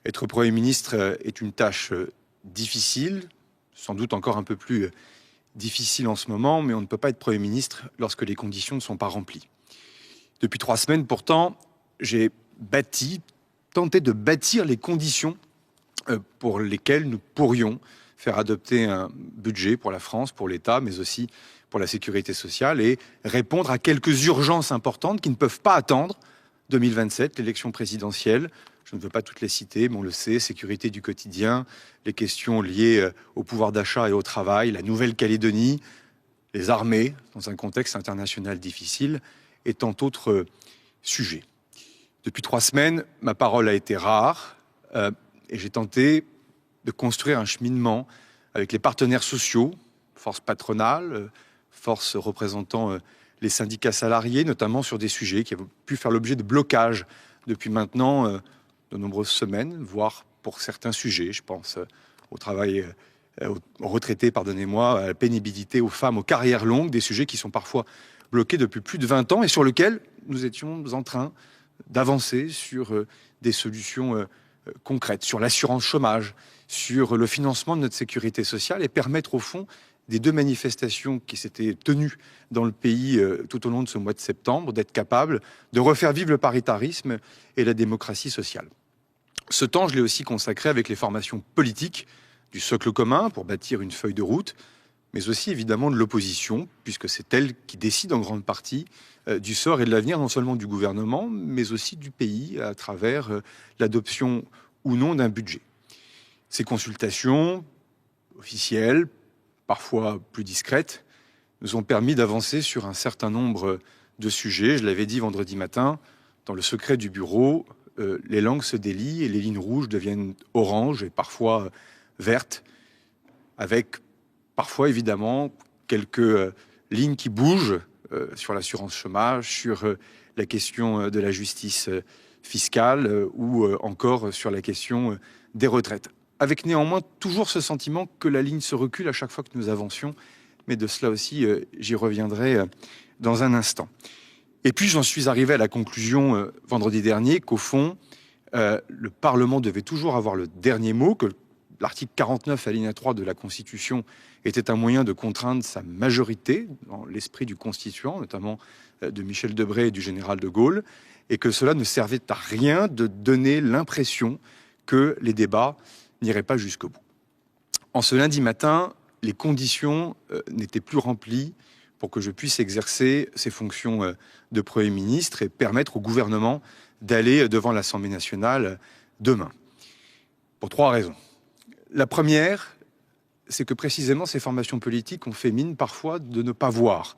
Être Premier ministre est une tâche difficile, sans doute encore un peu plus difficile en ce moment, mais on ne peut pas être Premier ministre lorsque les conditions ne sont pas remplies. Depuis 3 semaines, pourtant, j'ai tenté de bâtir les conditions pour lesquelles nous pourrions faire adopter un budget pour la France, pour l'État, mais aussi pour la sécurité sociale et répondre à quelques urgences importantes qui ne peuvent pas attendre 2027, l'élection présidentielle. Je ne veux pas toutes les citer, mais on le sait, sécurité du quotidien, les questions liées au pouvoir d'achat et au travail, la Nouvelle-Calédonie, les armées, dans un contexte international difficile, et tant d'autres sujets. Depuis 3 semaines, ma parole a été rare et j'ai tenté de construire un cheminement avec les partenaires sociaux, forces patronales, forces représentant les syndicats salariés, notamment sur des sujets qui ont pu faire l'objet de blocages depuis maintenant de nombreuses semaines, voire pour certains sujets. Je pense au travail, aux retraités, pardonnez-moi, à la pénibilité, aux femmes, aux carrières longues, des sujets qui sont parfois bloqués depuis plus de 20 ans et sur lesquels nous étions en train d'avancer sur des solutions concrètes, sur l'assurance chômage, sur le financement de notre sécurité sociale et permettre au fond des 2 manifestations qui s'étaient tenues dans le pays tout au long de ce mois de septembre, d'être capable de refaire vivre le paritarisme et la démocratie sociale. Ce temps, je l'ai aussi consacré avec les formations politiques du socle commun pour bâtir une feuille de route, mais aussi évidemment de l'opposition, puisque c'est elle qui décide en grande partie du sort et de l'avenir non seulement du gouvernement, mais aussi du pays à travers l'adoption ou non d'un budget. Ces consultations officielles, parfois plus discrètes, nous ont permis d'avancer sur un certain nombre de sujets. Je l'avais dit vendredi matin, dans le secret du bureau, les langues se délient et les lignes rouges deviennent oranges et parfois vertes, avec parfois évidemment quelques lignes qui bougent sur l'assurance chômage, sur la question de la justice fiscale ou encore sur la question des retraites. Avec néanmoins toujours ce sentiment que la ligne se recule à chaque fois que nous avancions, mais de cela aussi, j'y reviendrai dans un instant. Et puis j'en suis arrivé à la conclusion vendredi dernier qu'au fond, le Parlement devait toujours avoir le dernier mot, que l'article 49 alinéa 3 de la Constitution était un moyen de contraindre sa majorité, dans l'esprit du constituant, notamment de Michel Debré et du général de Gaulle, et que cela ne servait à rien de donner l'impression que les débats n'iraient pas jusqu'au bout. En ce lundi matin, les conditions n'étaient plus remplies pour que je puisse exercer ces fonctions de Premier ministre et permettre au gouvernement d'aller devant l'Assemblée nationale demain. Pour 3 raisons. La première, c'est que précisément ces formations politiques ont fait mine parfois de ne pas voir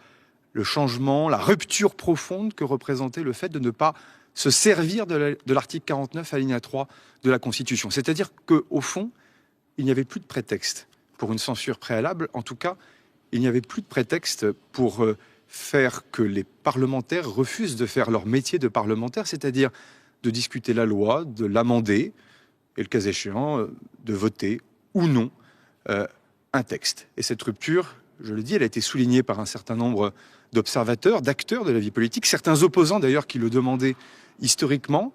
le changement, la rupture profonde que représentait le fait de ne pas se servir de l'article 49 alinéa 3 de la Constitution. C'est-à-dire qu'au fond, il n'y avait plus de prétexte pour une censure préalable. En tout cas, il n'y avait plus de prétexte pour faire que les parlementaires refusent de faire leur métier de parlementaire, c'est-à-dire de discuter la loi, de l'amender, et le cas échéant, de voter ou non un texte. Et cette rupture, je le dis, elle a été soulignée par un certain nombre d'observateurs, d'acteurs de la vie politique, certains opposants d'ailleurs qui le demandaient historiquement,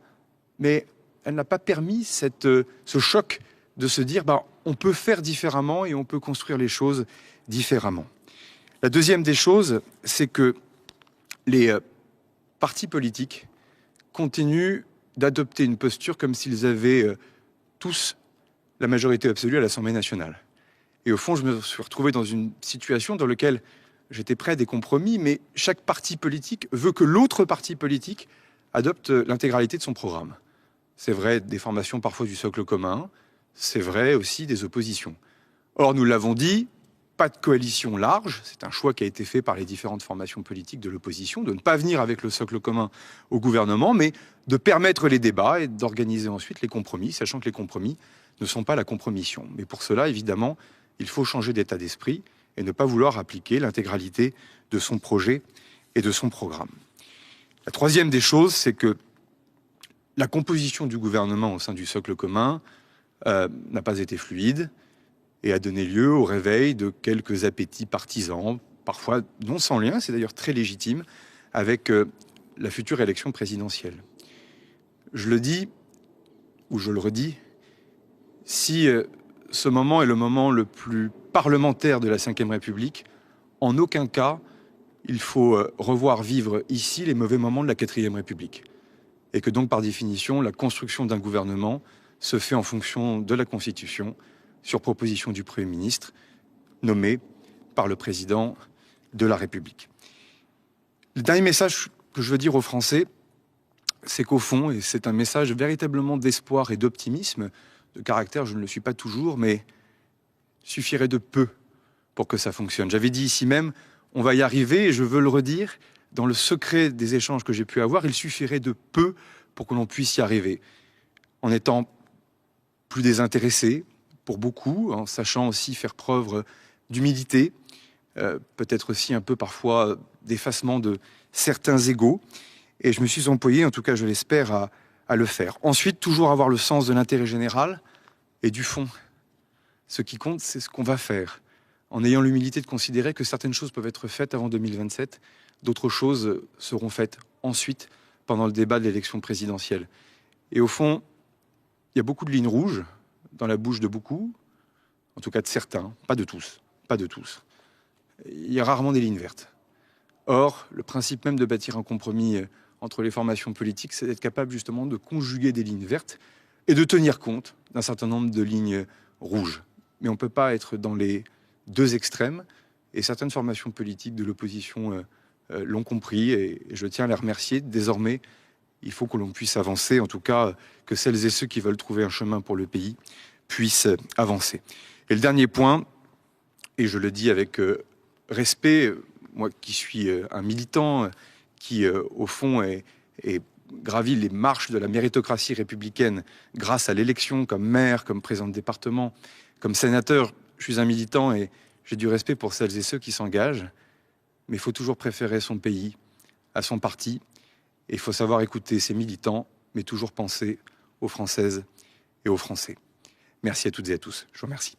mais elle n'a pas permis ce choc de se dire on peut faire différemment et on peut construire les choses différemment. La deuxième des choses, c'est que les partis politiques continuent d'adopter une posture comme s'ils avaient tous la majorité absolue à l'Assemblée nationale. Et au fond, je me suis retrouvé dans une situation dans laquelle j'étais prêt à des compromis, mais chaque parti politique veut que l'autre parti politique adopte l'intégralité de son programme. C'est vrai des formations parfois du socle commun, c'est vrai aussi des oppositions. Or, nous l'avons dit, pas de coalition large, c'est un choix qui a été fait par les différentes formations politiques de l'opposition, de ne pas venir avec le socle commun au gouvernement, mais de permettre les débats et d'organiser ensuite les compromis, sachant que les compromis ne sont pas la compromission. Mais pour cela, évidemment, il faut changer d'état d'esprit et ne pas vouloir appliquer l'intégralité de son projet et de son programme. La troisième des choses, c'est que la composition du gouvernement au sein du socle commun n'a pas été fluide et a donné lieu au réveil de quelques appétits partisans, parfois non sans lien, c'est d'ailleurs très légitime, avec la future élection présidentielle. Je le dis, ou je le redis, Si ce moment est le moment le plus parlementaire de la Ve République, en aucun cas, il faut revoir vivre ici les mauvais moments de la Quatrième République. Et que donc, par définition, la construction d'un gouvernement se fait en fonction de la Constitution, sur proposition du Premier ministre, nommé par le Président de la République. Le dernier message que je veux dire aux Français, c'est qu'au fond, et c'est un message véritablement d'espoir et d'optimisme, de caractère, je ne le suis pas toujours, mais il suffirait de peu pour que ça fonctionne. J'avais dit ici même, on va y arriver, et je veux le redire, dans le secret des échanges que j'ai pu avoir, il suffirait de peu pour que l'on puisse y arriver. En étant plus désintéressé, pour beaucoup, en sachant aussi faire preuve d'humilité, peut-être aussi un peu parfois d'effacement de certains égos. Et je me suis employé, en tout cas je l'espère, à le faire. Ensuite, toujours avoir le sens de l'intérêt général et du fond. Ce qui compte, c'est ce qu'on va faire, en ayant l'humilité de considérer que certaines choses peuvent être faites avant 2027, d'autres choses seront faites ensuite, pendant le débat de l'élection présidentielle. Et au fond, il y a beaucoup de lignes rouges dans la bouche de beaucoup, en tout cas de certains, pas de tous, pas de tous. Il y a rarement des lignes vertes. Or, le principe même de bâtir un compromis entre les formations politiques, c'est d'être capable justement de conjuguer des lignes vertes et de tenir compte d'un certain nombre de lignes rouges. Mais on ne peut pas être dans les deux extrêmes, et certaines formations politiques de l'opposition l'ont compris, et je tiens à les remercier. Désormais, il faut que l'on puisse avancer, en tout cas que celles et ceux qui veulent trouver un chemin pour le pays puissent avancer. Et le dernier point, et je le dis avec respect, moi qui suis un militant, qui au fond est gravi les marches de la méritocratie républicaine grâce à l'élection comme maire, comme président de département, comme sénateur, je suis un militant et j'ai du respect pour celles et ceux qui s'engagent, mais il faut toujours préférer son pays à son parti, et il faut savoir écouter ses militants, mais toujours penser aux Françaises et aux Français. Merci à toutes et à tous. Je vous remercie.